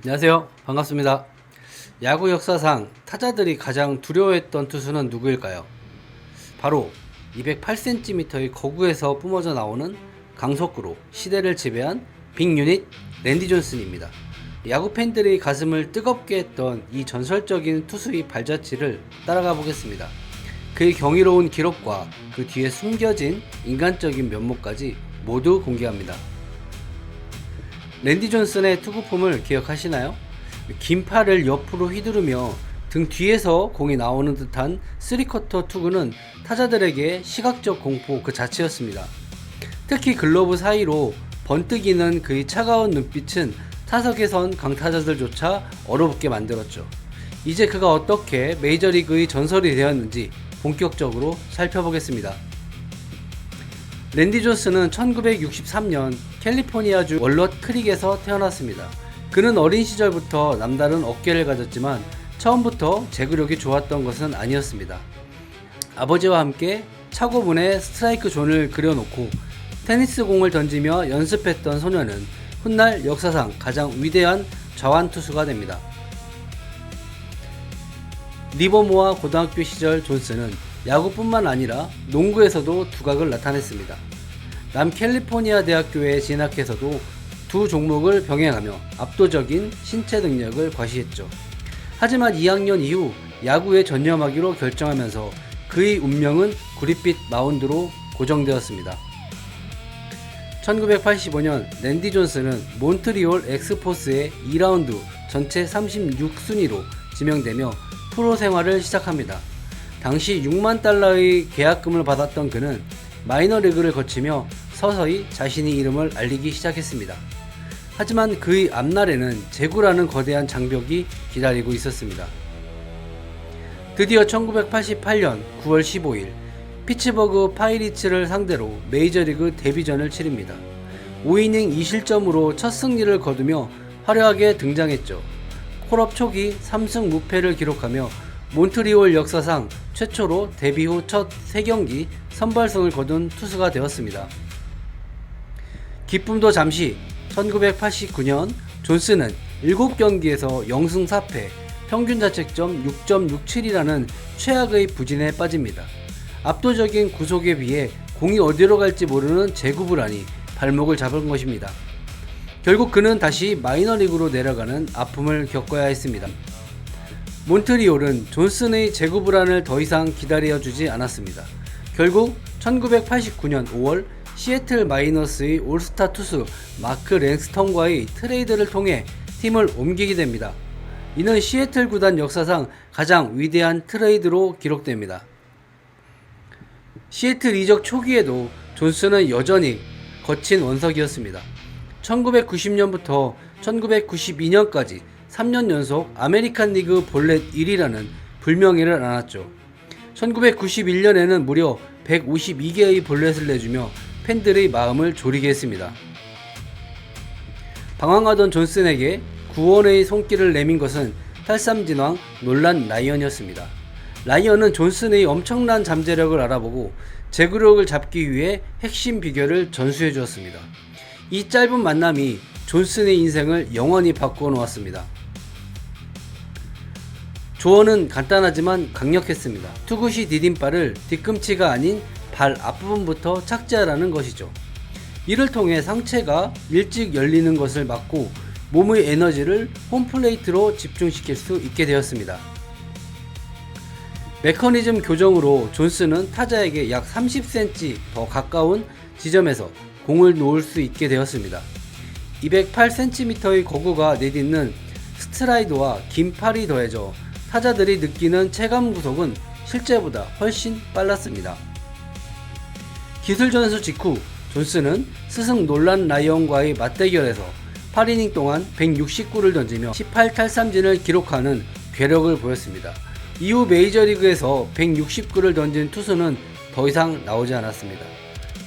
안녕하세요. 반갑습니다. 야구 역사상 타자들이 가장 두려워했던 투수는 누구일까요? 바로 208cm의 거구에서 뿜어져 나오는 강속구로 시대를 지배한 빅유닛 랜디 존슨입니다. 야구 팬들의 가슴을 뜨겁게 했던 이 전설적인 투수의 발자취를 따라가 보겠습니다. 그의 경이로운 기록과 그 뒤에 숨겨진 인간적인 면모까지 모두 공개합니다. 랜디 존슨의 투구폼을 기억하시나요? 긴 팔을 옆으로 휘두르며 등 뒤에서 공이 나오는 듯한 3쿼터 투구는 타자들에게 시각적 공포 그 자체였습니다. 특히 글러브 사이로 번뜩이는 그의 차가운 눈빛은 타석에선 강타자들조차 얼어붙게 만들었죠. 이제 그가 어떻게 메이저리그의 전설이 되었는지 본격적으로 살펴보겠습니다. 랜디 존슨은 1963년 캘리포니아주 월넛 크릭에서 태어났습니다. 그는 어린 시절부터 남다른 어깨를 가졌지만 처음부터 제구력이 좋았던 것은 아니었습니다. 아버지와 함께 차고문에 스트라이크 존을 그려놓고 테니스 공을 던지며 연습했던 소녀는 훗날 역사상 가장 위대한 좌완 투수가 됩니다. 리버모어 고등학교 시절 존슨은 야구뿐만 아니라 농구에서도 두각을 나타냈습니다. 남캘리포니아 대학교에 진학해서도 두 종목을 병행하며 압도적인 신체 능력을 과시했죠. 하지만 2학년 이후 야구에 전념하기로 결정하면서 그의 운명은 구릿빛 마운드로 고정되었습니다. 1985년 랜디 존슨은 몬트리올 엑스포스의 2라운드 전체 36순위로 지명되며 프로 생활을 시작합니다. 당시 6만 달러의 계약금을 받았던 그는 마이너리그를 거치며 서서히 자신의 이름을 알리기 시작했습니다. 하지만 그의 앞날에는 제구라는 거대한 장벽이 기다리고 있었습니다. 드디어 1988년 9월 15일 피츠버그 파이리츠를 상대로 메이저리그 데뷔전을 치릅니다. 5이닝 2실점으로 첫 승리를 거두며 화려하게 등장했죠. 콜업 초기 3승 무패를 기록하며 몬트리올 역사상 최초로 데뷔 후 첫 3경기 선발승을 거둔 투수가 되었습니다. 기쁨도 잠시 1989년 존슨은 7경기에서 0승 4패 평균 자책점 6.67이라는 최악의 부진에 빠집니다. 압도적인 구속에 비해 공이 어디로 갈지 모르는 제구불안이 발목을 잡은 것입니다. 결국 그는 다시 마이너리그로 내려가는 아픔을 겪어야 했습니다. 몬트리올은 존슨의 제구불안을 더 이상 기다려주지 않았습니다. 결국 1989년 5월 시애틀 마이너스의 올스타 투수 마크 랭스턴과의 트레이드를 통해 팀을 옮기게 됩니다. 이는 시애틀 구단 역사상 가장 위대한 트레이드로 기록됩니다. 시애틀 이적 초기에도 존슨은 여전히 거친 원석이었습니다. 1990년부터 1992년까지 3년 연속 아메리칸 리그 볼넷 1위라는 불명예를 안았죠. 1991년에는 무려 152개의 볼넷을 내주며 팬들의 마음을 졸이게 했습니다. 방황하던 존슨에게 구원의 손길을 내민 것은 탈삼진왕 놀란 라이언이었습니다. 라이언은 존슨의 엄청난 잠재력을 알아보고 제구력을 잡기 위해 핵심 비결을 전수해 주었습니다. 이 짧은 만남이 존슨의 인생을 영원히 바꾸어 놓았습니다. 조언은 간단하지만 강력했습니다. 투구시 디딤발을 뒤꿈치가 아닌 발 앞부분부터 착지하라는 것이죠. 이를 통해 상체가 일찍 열리는 것을 막고 몸의 에너지를 홈플레이트로 집중시킬 수 있게 되었습니다. 메커니즘 교정으로 존슨은 타자에게 약 30cm 더 가까운 지점에서 공을 놓을 수 있게 되었습니다. 208cm의 거구가 내딛는 스트라이드와 긴 팔이 더해져 타자들이 느끼는 체감 구속은 실제보다 훨씬 빨랐습니다. 기술 전수 직후 존슨은 스승 놀란 라이언과의 맞대결에서 8이닝 동안 169를 던지며 18탈삼진을 기록하는 괴력을 보였습니다. 이후 메이저리그에서 169를 던진 투수는 더 이상 나오지 않았습니다.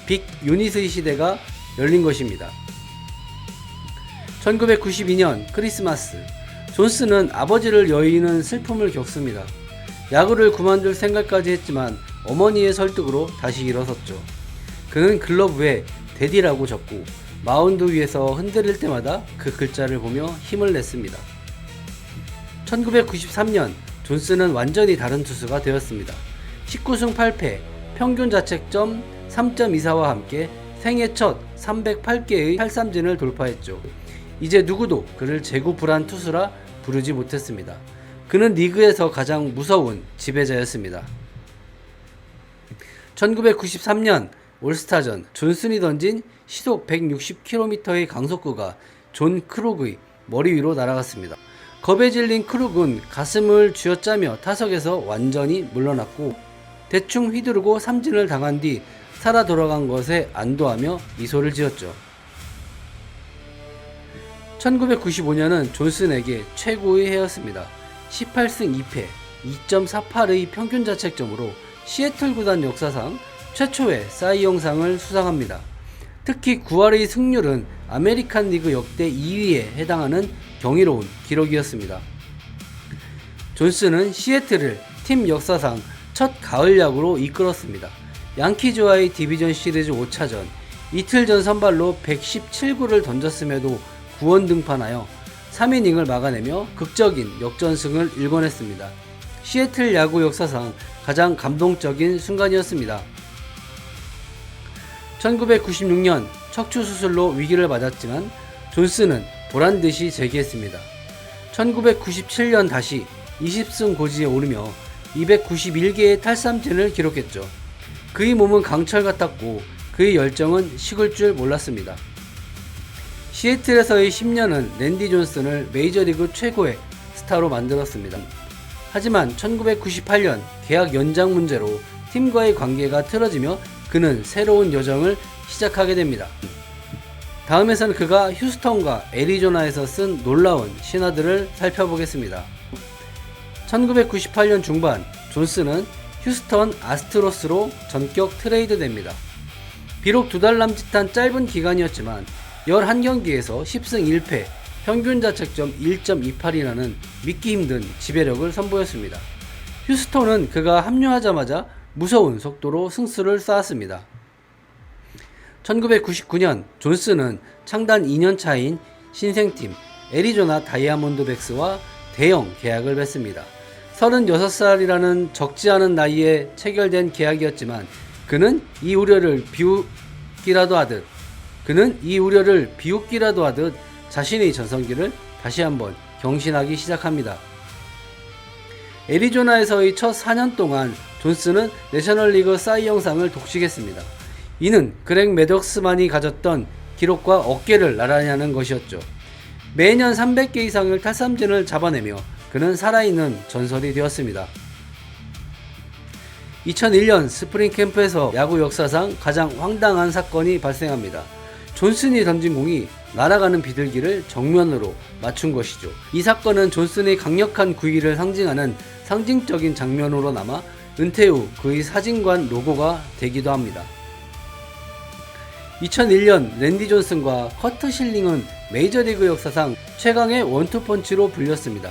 빅 유닛의 시대가 열린 것입니다. 1992년 크리스마스, 존슨은 아버지를 여의는 슬픔을 겪습니다. 야구를 그만둘 생각까지 했지만 어머니의 설득으로 다시 일어섰죠. 그는 글러브에 데디라고 적고 마운드 위에서 흔들릴 때마다 그 글자를 보며 힘을 냈습니다. 1993년 존슨은 완전히 다른 투수가 되었습니다. 19승 8패, 평균 자책점 3.24와 함께 생애 첫 308개의 탈삼진을 돌파했죠. 이제 누구도 그를 재구불한 투수라 부르지 못했습니다. 그는 리그에서 가장 무서운 지배자였습니다. 1993년 올스타전 존슨이 던진 시속 160km의 강속구가 존 크룩의 머리 위로 날아갔습니다. 겁에 질린 크룩은 가슴을 쥐어짜며 타석에서 완전히 물러났고 대충 휘두르고 삼진을 당한 뒤 살아 돌아간 것에 안도하며 미소를 지었죠. 1995년은 존슨에게 최고의 해였습니다. 18승 2패, 2.48의 평균 자책점으로 시애틀 구단 역사상 최초의 사이영상을 수상합니다. 특히 9할의 승률은 아메리칸 리그 역대 2위에 해당하는 경이로운 기록이었습니다. 존슨은 시애틀을 팀 역사상 첫 가을 야구로 이끌었습니다. 양키즈와의 디비전 시리즈 5차전, 이틀 전 선발로 117구를 던졌음에도 9원 등판하여 3이닝을 막아내며 극적인 역전승을 일궈냈습니다. 시애틀 야구 역사상 가장 감동적인 순간이었습니다. 1996년 척추 수술로 위기를 맞았지만 존슨은 보란듯이 재기했습니다. 1997년 다시 20승 고지에 오르며 291개의 탈삼진을 기록했죠. 그의 몸은 강철 같았고 그의 열정은 식을 줄 몰랐습니다. 시애틀에서의 10년은 랜디 존슨을 메이저리그 최고의 스타로 만들었습니다. 하지만 1998년 계약 연장 문제로 팀과의 관계가 틀어지며 그는 새로운 여정을 시작하게 됩니다. 다음에서는 그가 휴스턴과 애리조나에서 쓴 놀라운 신화들을 살펴보겠습니다. 1998년 중반 존슨은 휴스턴 아스트로스로 전격 트레이드됩니다. 비록 2달 남짓한 짧은 기간이었지만 11경기에서 10승 1패, 평균 자책점 1.28이라는 믿기 힘든 지배력을 선보였습니다. 휴스턴은 그가 합류하자마자 무서운 속도로 승수를 쌓았습니다. 1999년 존슨은 창단 2년 차인 신생팀 애리조나 다이아몬드백스와 대형 계약을 맺습니다. 36살이라는 적지 않은 나이에 체결된 계약이었지만 그는 이 우려를 비웃기라도 하듯 자신의 전성기를 다시 한번 경신하기 시작합니다. 애리조나에서의 첫 4년 동안 존슨은 내셔널리그 사이영상을 독식했습니다. 이는 그렉 매덕스만이 가졌던 기록과 어깨를 나란히 하는 것이었죠. 매년 300개 이상의 탈삼진을 잡아내며 그는 살아있는 전설이 되었습니다. 2001년 스프링 캠프에서 야구 역사상 가장 황당한 사건이 발생합니다. 존슨이 던진 공이 날아가는 비둘기를 정면으로 맞춘 것이죠. 이 사건은 존슨의 강력한 구위를 상징하는 상징적인 장면으로 남아 은퇴 후 그의 사진관 로고가 되기도 합니다. 2001년 랜디 존슨과 커트 실링은 메이저리그 역사상 최강의 원투펀치로 불렸습니다.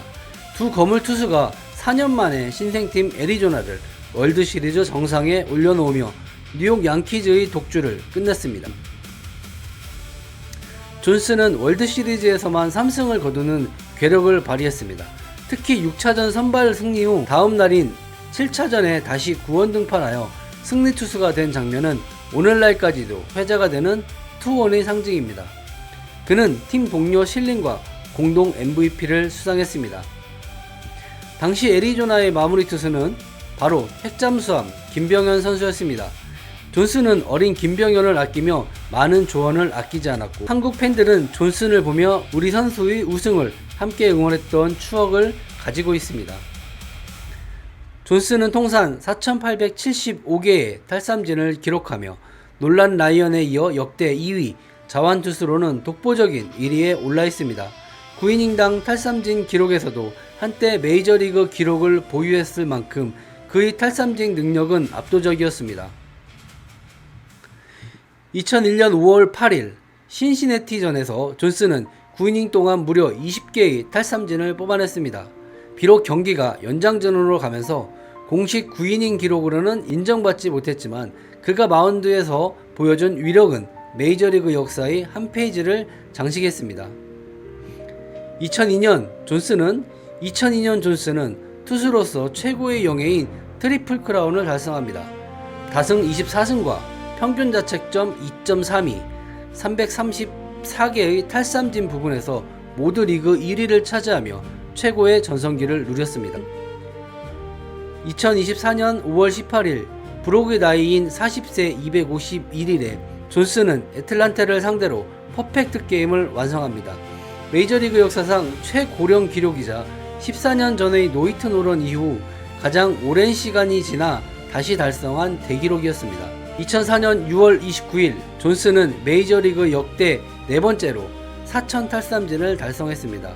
두 거물 투수가 4년 만에 신생팀 애리조나를 월드시리즈 정상에 올려놓으며 뉴욕 양키즈의 독주를 끝냈습니다. 존슨은 월드시리즈에서만 3승을 거두는 괴력을 발휘했습니다. 특히 6차전 선발 승리 후 다음 날인 7차전에 다시 9원 등판하여 승리 투수가 된 장면은 오늘날까지도 회자가 되는 투원의 상징입니다. 그는 팀 동료 실링과 공동 MVP를 수상했습니다. 당시 애리조나의 마무리 투수는 바로 핵잠수함 김병현 선수였습니다. 존슨은 어린 김병현을 아끼며 많은 조언을 아끼지 않았고 한국 팬들은 존슨을 보며 우리 선수의 우승을 함께 응원했던 추억을 가지고 있습니다. 존슨은 통산 4,875개의 탈삼진을 기록하며 놀란 라이언에 이어 역대 2위, 자완투수로는 독보적인 1위에 올라 있습니다. 9이닝당 탈삼진 기록에서도 한때 메이저리그 기록을 보유했을 만큼 그의 탈삼진 능력은 압도적이었습니다. 2001년 5월 8일 신시내티전에서 존슨은 9이닝 동안 무려 20개의 탈삼진을 뽑아냈습니다. 비록 경기가 연장전으로 가면서 공식 9이닝 기록으로는 인정받지 못했지만 그가 마운드에서 보여준 위력은 메이저리그 역사의 한 페이지를 장식했습니다. 2002년 존슨은 투수로서 최고의 영예인 트리플 크라운을 달성합니다. 다승 24승과 평균 자책점 2.32, 334개의 탈삼진 부분에서 모두 리그 1위를 차지하며 최고의 전성기를 누렸습니다. 2024년 5월 18일 브록의 나이인 40세 251일에 존슨은 애틀란타를 상대로 퍼펙트 게임을 완성합니다. 메이저리그 역사상 최고령 기록이자 14년 전의 노히트 노런 이후 가장 오랜 시간이 지나 다시 달성한 대기록이었습니다. 2004년 6월 29일 존슨은 메이저리그 역대 네 번째로 4,000 탈삼진을 달성했습니다.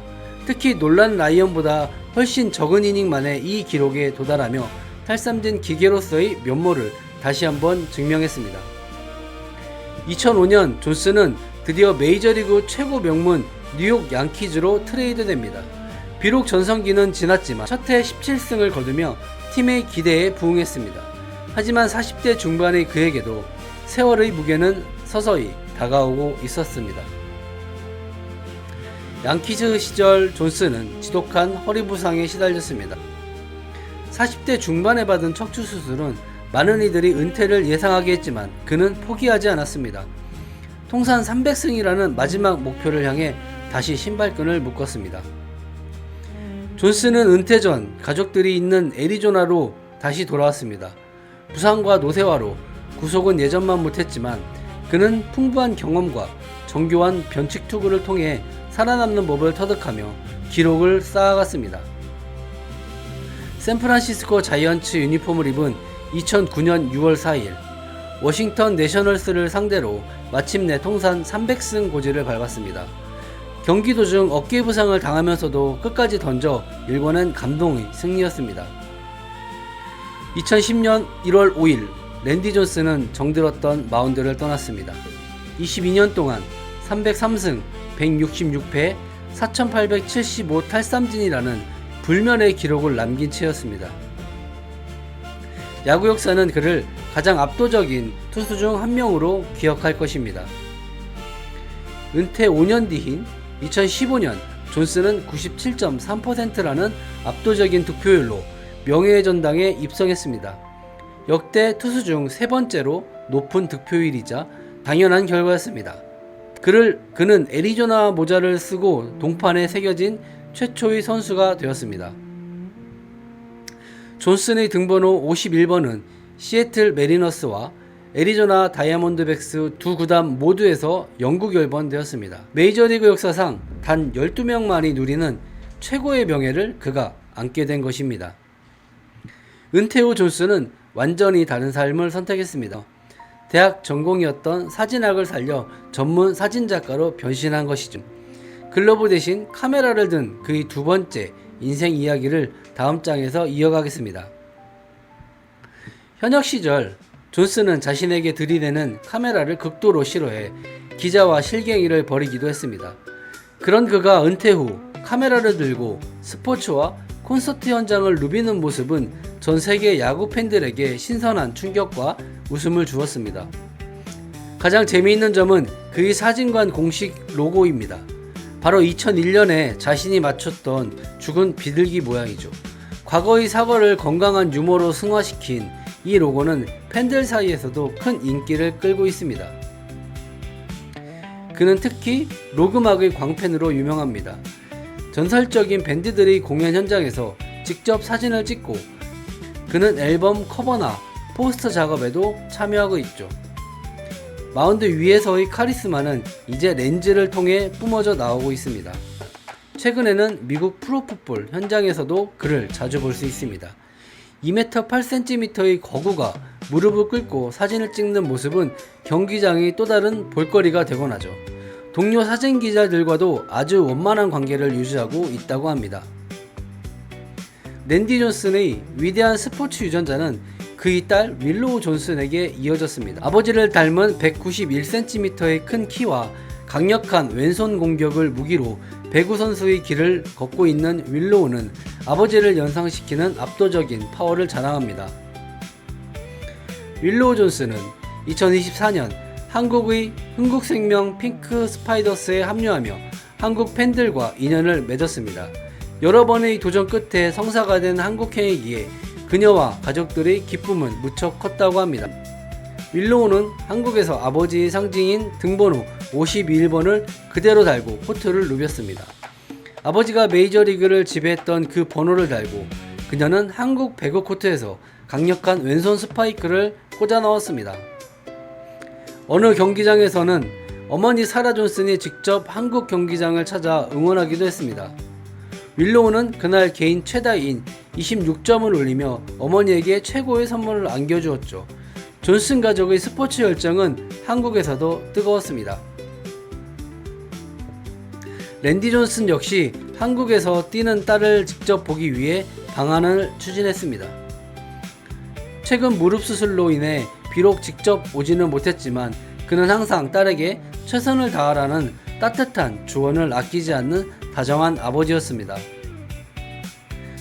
특히 놀란 라이언보다 훨씬 적은 이닝 만에 이 기록에 도달하며 탈삼진 기계로서의 면모를 다시 한번 증명했습니다. 2005년 존슨은 드디어 메이저리그 최고 명문 뉴욕 양키즈로 트레이드됩니다. 비록 전성기는 지났지만 첫해 17승을 거두며 팀의 기대에 부응했습니다. 하지만 40대 중반의 그에게도 세월의 무게는 서서히 다가오고 있었습니다. 양키즈 시절 존슨은 지독한 허리 부상에 시달렸습니다. 40대 중반에 받은 척추 수술은 많은 이들이 은퇴를 예상하게 했지만 그는 포기하지 않았습니다. 통산 300승이라는 마지막 목표를 향해 다시 신발끈을 묶었습니다. 존슨은 은퇴 전 가족들이 있는 애리조나로 다시 돌아왔습니다. 부상과 노쇠화로 구속은 예전만 못했지만 그는 풍부한 경험과 정교한 변칙 투구를 통해 살아남는 법을 터득하며 기록을 쌓아갔습니다. 샌프란시스코 자이언츠 유니폼을 입은 2009년 6월 4일 워싱턴 내셔널스를 상대로 마침내 통산 300승 고지를 밟았습니다. 경기 도중 어깨 부상을 당하면서도 끝까지 던져 일궈낸 감동의 승리였습니다. 2010년 1월 5일 랜디 존슨은 정들었던 마운드를 떠났습니다. 22년 동안 303승 166패 4,875 탈삼진이라는 불면의 기록을 남긴 채였습니다. 야구 역사는 그를 가장 압도적인 투수 중 한 명으로 기억할 것입니다. 은퇴 5년 뒤인 2015년 존슨은 97.3%라는 압도적인 득표율로 명예의 전당에 입성했습니다. 역대 투수 중 세 번째로 높은 득표율이자 당연한 결과였습니다. 그는 애리조나 모자를 쓰고 동판에 새겨진 최초의 선수가 되었습니다. 존슨의 등번호 51번은 시애틀 메리너스와 애리조나 다이아몬드백스 두 구단 모두에서 영구 결번되었습니다. 메이저리그 역사상 단 12명만이 누리는 최고의 명예를 그가 안게 된 것입니다. 은퇴 후 존슨은 완전히 다른 삶을 선택했습니다. 대학 전공이었던 사진학을 살려 전문 사진작가로 변신한 것이죠. 글러브 대신 카메라를 든 그의 두 번째 인생 이야기를 다음 장에서 이어가겠습니다. 현역 시절 존슨은 자신에게 들이대는 카메라를 극도로 싫어해 기자와 실갱이를 벌이기도 했습니다. 그런 그가 은퇴 후 카메라를 들고 스포츠와 콘서트 현장을 누비는 모습은 전 세계 야구 팬들에게 신선한 충격과 웃음을 주었습니다. 가장 재미있는 점은 그의 사진관 공식 로고입니다. 바로 2001년에 자신이 맞췄던 죽은 비둘기 모양이죠. 과거의 사과를 건강한 유머로 승화시킨 이 로고는 팬들 사이에서도 큰 인기를 끌고 있습니다. 그는 특히 로그막의 광팬으로 유명합니다. 전설적인 밴드들의 공연 현장에서 직접 사진을 찍고 그는 앨범 커버나 포스터 작업에도 참여하고 있죠. 마운드 위에서의 카리스마는 이제 렌즈를 통해 뿜어져 나오고 있습니다. 최근에는 미국 프로풋볼 현장에서도 그를 자주 볼 수 있습니다. 2m 8cm의 거구가 무릎을 꿇고 사진을 찍는 모습은 경기장의 또 다른 볼거리가 되곤 하죠. 동료 사진 기자들과도 아주 원만한 관계를 유지하고 있다고 합니다. 랜디 존슨의 위대한 스포츠 유전자는 그의 딸 윌로우 존슨에게 이어졌습니다. 아버지를 닮은 191cm의 큰 키와 강력한 왼손 공격을 무기로 배구 선수의 길을 걷고 있는 윌로우는 아버지를 연상시키는 압도적인 파워를 자랑합니다. 윌로우 존슨은 2024년 한국의 흥국생명 핑크 스파이더스에 합류하며 한국 팬들과 인연을 맺었습니다. 여러 번의 도전 끝에 성사가 된 한국행이기에 그녀와 가족들의 기쁨은 무척 컸다고 합니다. 윌로우는 한국에서 아버지의 상징인 등번호 51번을 그대로 달고 코트를 누볐습니다. 아버지가 메이저리그를 지배했던 그 번호를 달고 그녀는 한국 배구 코트에서 강력한 왼손 스파이크를 꽂아 넣었습니다. 어느 경기장에서는 어머니 사라 존슨이 직접 한국 경기장을 찾아 응원하기도 했습니다. 윌로우는 그날 개인 최다인 26점을 올리며 어머니에게 최고의 선물을 안겨주었죠. 존슨 가족의 스포츠 열정은 한국에서도 뜨거웠습니다. 랜디 존슨 역시 한국에서 뛰는 딸을 직접 보기 위해 방안을 추진했습니다. 최근 무릎 수술로 인해 비록 직접 오지는 못했지만 그는 항상 딸에게 최선을 다하라는 따뜻한 조언을 아끼지 않는 다정한 아버지였습니다.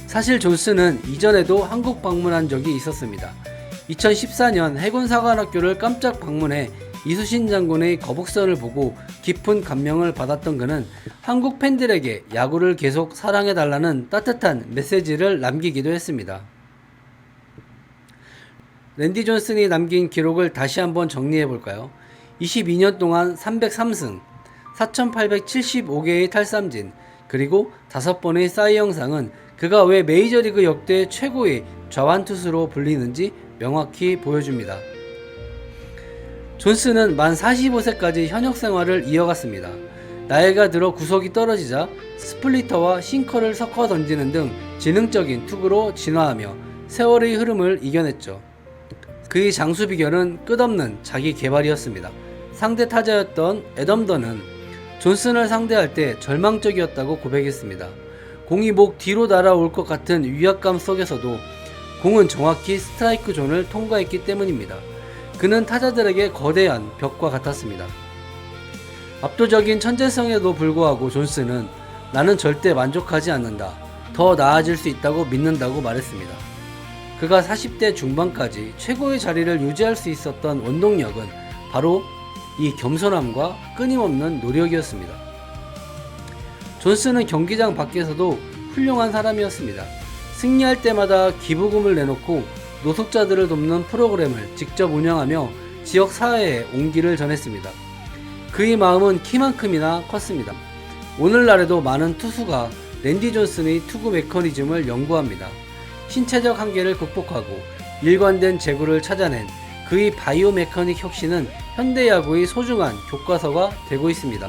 사실 존슨은 이전에도 한국 방문한 적이 있었습니다. 2014년 해군사관학교를 깜짝 방문해 이수신 장군의 거북선을 보고 깊은 감명을 받았던 그는 한국 팬들에게 야구를 계속 사랑해달라는 따뜻한 메시지를 남기기도 했습니다. 랜디 존슨이 남긴 기록을 다시 한번 정리해볼까요? 22년 동안 303승, 4,875개의 탈삼진, 그리고 5번의 사이 영상은 그가 왜 메이저리그 역대 최고의 좌완투수로 불리는지 명확히 보여줍니다. 존슨은 만 45세까지 현역 생활을 이어갔습니다. 나이가 들어 구속이 떨어지자 스플리터와 싱커를 섞어 던지는 등 지능적인 투구로 진화하며 세월의 흐름을 이겨냈죠. 그의 장수 비결은 끝없는 자기 개발이었습니다. 상대 타자였던 애덤던은 존슨을 상대할 때 절망적이었다고 고백했습니다. 공이 목 뒤로 날아올 것 같은 위압감 속에서도 공은 정확히 스트라이크 존을 통과했기 때문입니다. 그는 타자들에게 거대한 벽과 같았습니다. 압도적인 천재성에도 불구하고 존슨은 나는 절대 만족하지 않는다. 더 나아질 수 있다고 믿는다고 말했습니다. 그가 40대 중반까지 최고의 자리를 유지할 수 있었던 원동력은 바로 이 겸손함과 끊임없는 노력이었습니다. 존슨은 경기장 밖에서도 훌륭한 사람이었습니다. 승리할 때마다 기부금을 내놓고 노숙자들을 돕는 프로그램을 직접 운영하며 지역 사회에 온기를 전했습니다. 그의 마음은 키만큼이나 컸습니다. 오늘날에도 많은 투수가 랜디 존슨의 투구 메커니즘을 연구합니다. 신체적 한계를 극복하고 일관된 제구를 찾아낸 그의 바이오 메커닉 혁신은 현대 야구의 소중한 교과서가 되고 있습니다.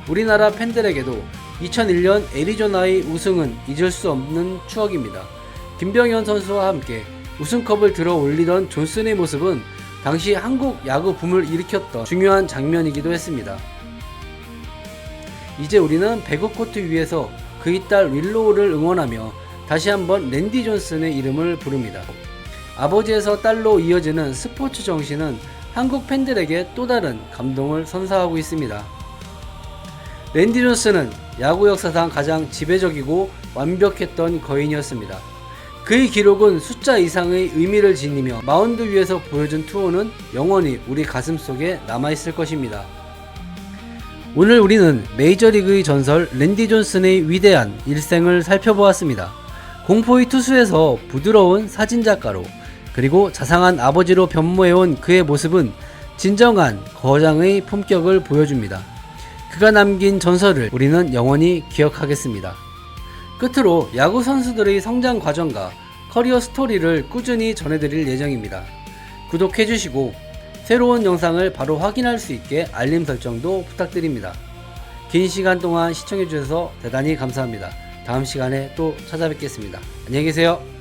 우리나라 팬들에게도 2001년 애리조나의 우승은 잊을 수 없는 추억입니다. 김병현 선수와 함께 우승컵을 들어 올리던 존슨의 모습은 당시 한국 야구 붐을 일으켰던 중요한 장면이기도 했습니다. 이제 우리는 배구 코트 위에서 그의 딸 윌로우를 응원하며 다시 한번 랜디 존슨의 이름을 부릅니다. 아버지에서 딸로 이어지는 스포츠 정신은 한국 팬들에게 또 다른 감동을 선사하고 있습니다. 랜디 존슨은 야구 역사상 가장 지배적이고 완벽했던 거인이었습니다. 그의 기록은 숫자 이상의 의미를 지니며 마운드 위에서 보여준 투혼은 영원히 우리 가슴속에 남아있을 것입니다. 오늘 우리는 메이저리그의 전설 랜디 존슨의 위대한 일생을 살펴보았습니다. 공포의 투수에서 부드러운 사진작가로 그리고 자상한 아버지로 변모해온 그의 모습은 진정한 거장의 품격을 보여줍니다. 그가 남긴 전설을 우리는 영원히 기억하겠습니다. 끝으로 야구 선수들의 성장 과정과 커리어 스토리를 꾸준히 전해드릴 예정입니다. 구독해주시고 새로운 영상을 바로 확인할 수 있게 알림 설정도 부탁드립니다. 긴 시간 동안 시청해주셔서 대단히 감사합니다. 다음 시간에 또 찾아뵙겠습니다. 안녕히 계세요.